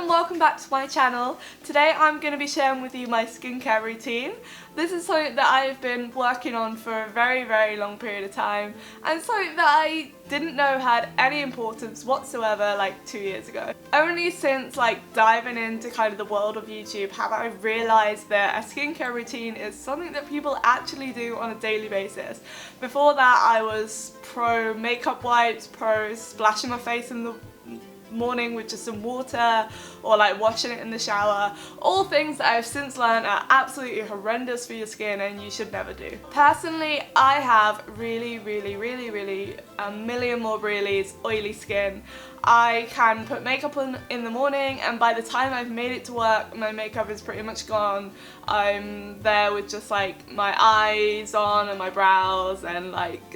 and welcome back to my channel. Today I'm going to be sharing with you my skincare routine. This is something that I've been working on for a very long period of time, and something that I didn't know had any importance whatsoever like 2 years ago. Only since diving into kind of the world of YouTube have I realised that a skincare routine is something that people actually do on a daily basis. Before that I was pro makeup wipes, pro splashing my face in the morning with just some water, or washing it in the shower. All things that I've since learned are absolutely horrendous for your skin and you should never do. Personally, I have really a million more reallys oily skin. I can put makeup on in the morning and by the time I've made it to work my makeup is pretty much gone. I'm there with just my eyes on and my brows, and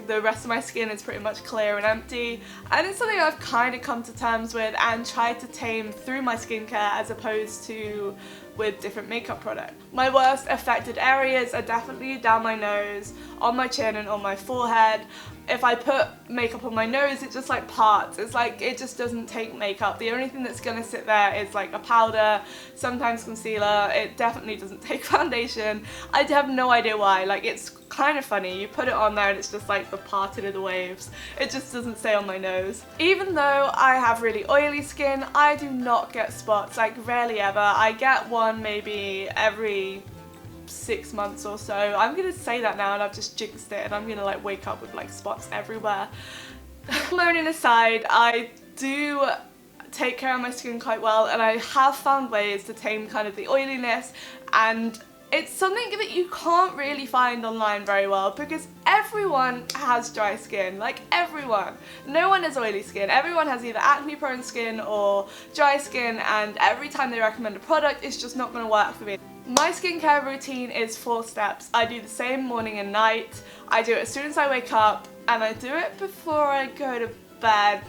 the rest of my skin is pretty much clear and empty, and it's something I've kind of come to terms with and tried to tame through my skincare as opposed to with different makeup products. My worst affected areas are definitely down my nose, on my chin and on my forehead. If I put makeup on my nose, it just parts. It's it just doesn't take makeup. The only thing that's gonna sit there is a powder, sometimes concealer. It definitely doesn't take foundation. I have no idea why. It's kind of funny. You put it on there and it's just the parted of the waves. It just doesn't stay on my nose. Even though I have really oily skin, I do not get spots, rarely ever. I get one maybe every 6 months or so. I'm gonna say that now and I've just jinxed it and I'm gonna wake up with spots everywhere. Moaning aside, I do take care of my skin quite well and I have found ways to tame kind of the oiliness, and it's something that you can't really find online very well because everyone has dry skin, everyone. No one has oily skin. Everyone has either acne prone skin or dry skin, and every time they recommend a product it's just not going to work for me. My skincare routine is 4 steps. I do the same morning and night. I do it as soon as I wake up and I do it before I go to bed.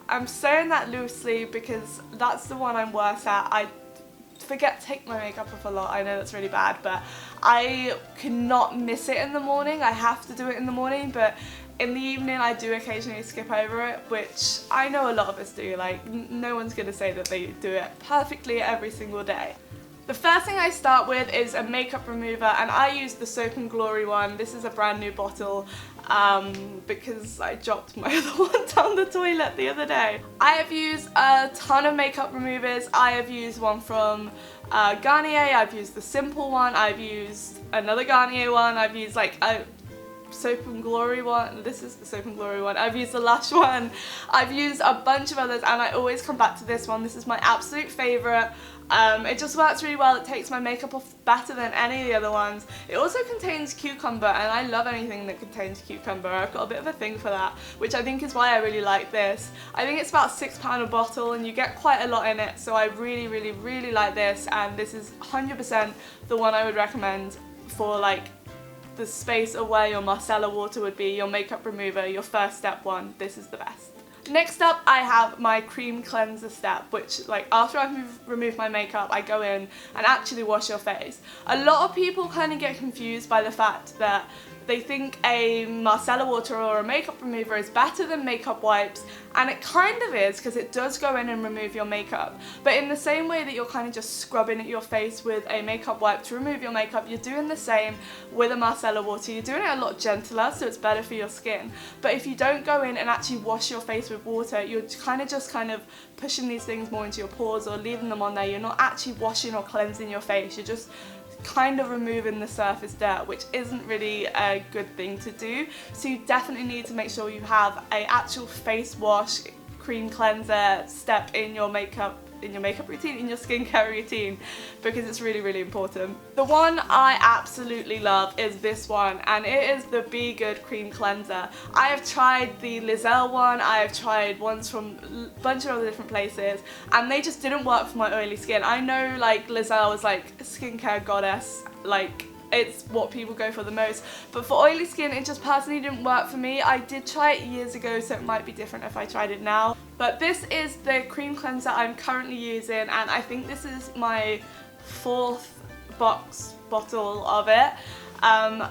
I'm saying that loosely because that's the one I'm worse at. I forget to take my makeup off a lot. I know that's really bad, but I cannot miss it in the morning. I have to do it in the morning, but in the evening I do occasionally skip over it, which I know a lot of us do. No one's gonna say that they do it perfectly every single day. The first thing I start with is a makeup remover, and I use the Soap and Glory one. This is a brand new bottle because I dropped my other one down the toilet the other day. I have used a ton of makeup removers. I have used one from Garnier, I've used the Simple one, I've used another Garnier one, I've used a Soap and Glory one. This is the Soap and Glory one. I've used the Lush one. I've used a bunch of others and I always come back to this one. This is my absolute favourite. It just works really well. It takes my makeup off better than any of the other ones. It also contains cucumber and I love anything that contains cucumber. I've got a bit of a thing for that, which I think is why I really like this. I think it's about £6 a bottle and you get quite a lot in it, so I really like this, and this is 100% the one I would recommend for the space of where your micellar water would be, your makeup remover, your first step one. This is the best. Next up I have my cream cleanser step, which after I've removed my makeup I go in and actually wash your face. A lot of people kind of get confused by the fact that they think a micellar water or a makeup remover is better than makeup wipes, and it kind of is because it does go in and remove your makeup. But in the same way that you're kind of just scrubbing at your face with a makeup wipe to remove your makeup, you're doing the same with a micellar water. You're doing it a lot gentler, so it's better for your skin. But if you don't go in and actually wash your face with water, you're kind of pushing these things more into your pores or leaving them on there. You're not actually washing or cleansing your face. You're just kind of removing the surface dirt, which isn't really a good thing to do. So you definitely need to make sure you have an actual face wash, cream cleanser step in your makeup routine, in your skincare routine, because it's really important. The one I absolutely love is this one, and it is the Be Good cream cleanser. I have tried the Lizelle one, I have tried ones from a bunch of other different places, and they just didn't work for my oily skin. I know Lizelle is a skincare goddess, it's what people go for the most, but for oily skin it just personally didn't work for me. I did try it years ago, so it might be different if I tried it now, but this is the cream cleanser I'm currently using, and I think this is my 4th bottle of it.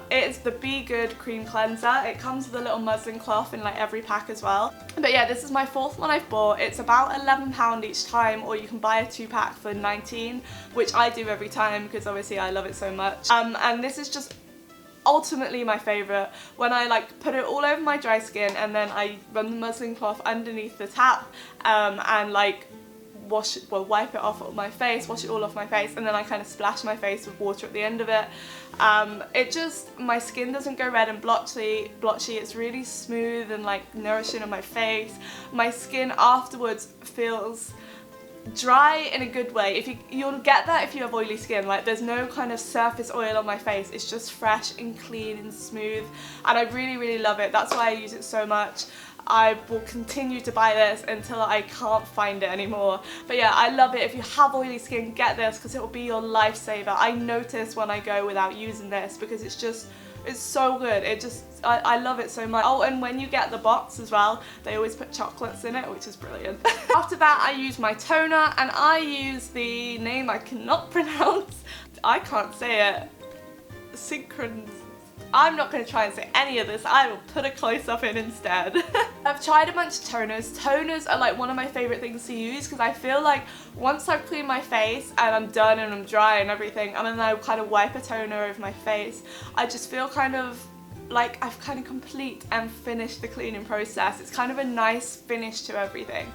It's the Be Good Cream Cleanser. It comes with a little muslin cloth in like every pack as well. But yeah, this is my 4th one I've bought. It's about £11 each time, or you can buy a 2-pack for 19, which I do every time because obviously I love it so much. And this is just ultimately my favourite. When I like put it all over my dry skin and then I run the muslin cloth underneath the tap and like wipe it off of my face, wash it all off my face, and then I kind of splash my face with water at the end of it. My skin doesn't go red and blotchy. It's really smooth and like nourishing on my face. My skin afterwards feels dry in a good way. You'll get that if you have oily skin. Like there's no kind of surface oil on my face. It's just fresh and clean and smooth, and I really love it. That's why I use it so much. I will continue to buy this until I can't find it anymore. But yeah, I love it. If you have oily skin, get this because it will be your lifesaver. I notice when I go without using this because it's so good. I love it so much. Oh, and when you get the box as well, they always put chocolates in it, which is brilliant. After that, I use my toner, and I use the name I cannot pronounce. I can't say it. I'm not going to try and say any of this. I will put a close-up in instead. I've tried a bunch of toners. Toners are like one of my favourite things to use because I feel like once I've cleaned my face and I'm done and I'm dry and everything, and then I kind of wipe a toner over my face, I just feel kind of like I've kind of complete and finished the cleaning process. It's kind of a nice finish to everything.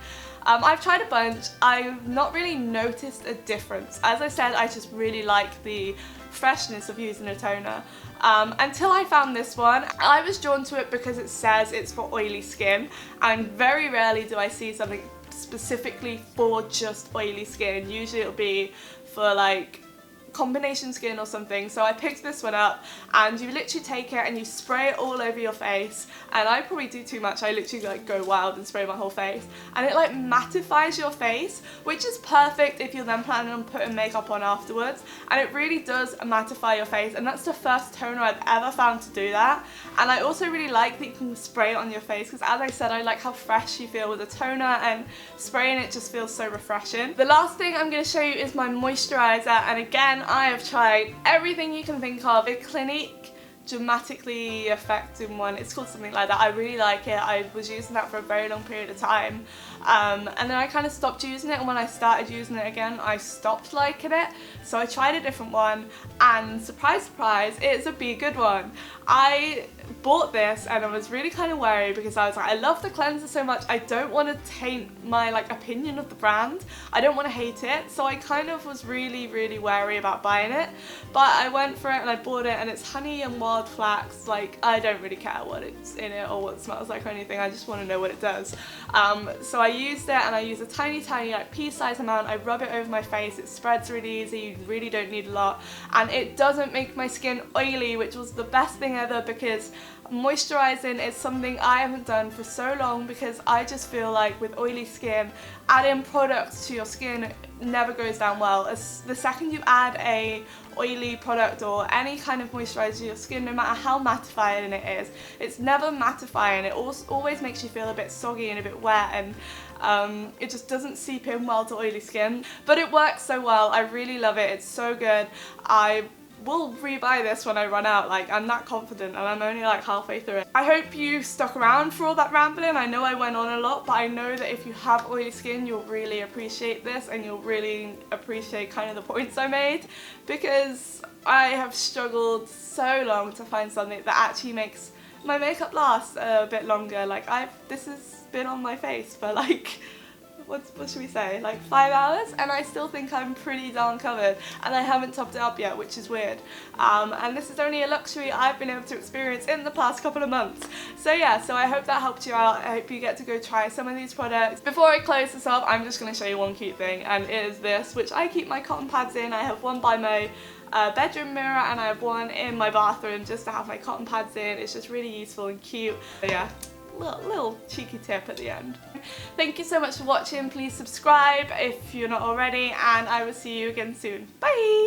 I've tried a bunch. I've not really noticed a difference. As I said, I just really like the freshness of using a toner. Until I found this one. I was drawn to it because it says it's for oily skin, and very rarely do I see something specifically for just oily skin. Usually it'll be for like combination skin or something. So I picked this one up, and you literally take it and you spray it all over your face, and I probably do too much. I literally like go wild and spray my whole face, and it like mattifies your face, which is perfect if you're then planning on putting makeup on afterwards, and it really does mattify your face, and that's the first toner I've ever found to do that. And I also really like that you can spray it on your face because, as I said, I like how fresh you feel with a toner, and spraying it just feels so refreshing. The last thing I'm going to show you is my moisturizer, and again, I have tried everything you can think of. A Clinique Dramatically Effective one, it's called something like that. I really like it. I was using that for a very long period of time, and then I kind of stopped using it, and when I started using it again, I stopped liking it. So I tried a different one, and surprise surprise, it's a Be Good one. I bought this and I was really kind of wary because I was like, I love the cleanser so much, I don't want to taint my like opinion of the brand. I don't want to hate it, so I kind of was really wary about buying it. But I went for it and I bought it, and it's honey and wild flax. Like, I don't really care what it's in it or what it smells like or anything, I just want to know what it does. So I used it, and I use a tiny like pea-sized amount. I rub it over my face, it spreads really easy, you really don't need a lot, and it doesn't make my skin oily, which was the best thing ever, because moisturising is something I haven't done for so long, because I just feel like with oily skin, adding products to your skin never goes down well. The second you add a oily product or any kind of moisturiser to your skin, no matter how mattifying it is, it's never mattifying. It always makes you feel a bit soggy and a bit wet, and it just doesn't seep in well to oily skin. But it works so well. I really love it. It's so good. I will rebuy this when I run out. Like, I'm that confident, and I'm only like halfway through it. I hope you stuck around for all that rambling. I know I went on a lot, but I know that if you have oily skin, you'll really appreciate this, and you'll really appreciate kind of the points I made, because I have struggled so long to find something that actually makes my makeup last a bit longer. Like, this has been on my face for like, what should we say, like 5 hours, and I still think I'm pretty darn covered, and I haven't topped it up yet, which is weird. And this is only a luxury I've been able to experience in the past couple of months. So yeah, so I hope that helped you out. I hope you get to go try some of these products. Before I close this off, I'm just going to show you one cute thing, and it is this, which I keep my cotton pads in. I have one by my bedroom mirror, and I have one in my bathroom just to have my cotton pads in. It's just really useful and cute. So yeah, little cheeky tip at the end. Thank you so much for watching. Please subscribe if you're not already, and I will see you again soon. Bye!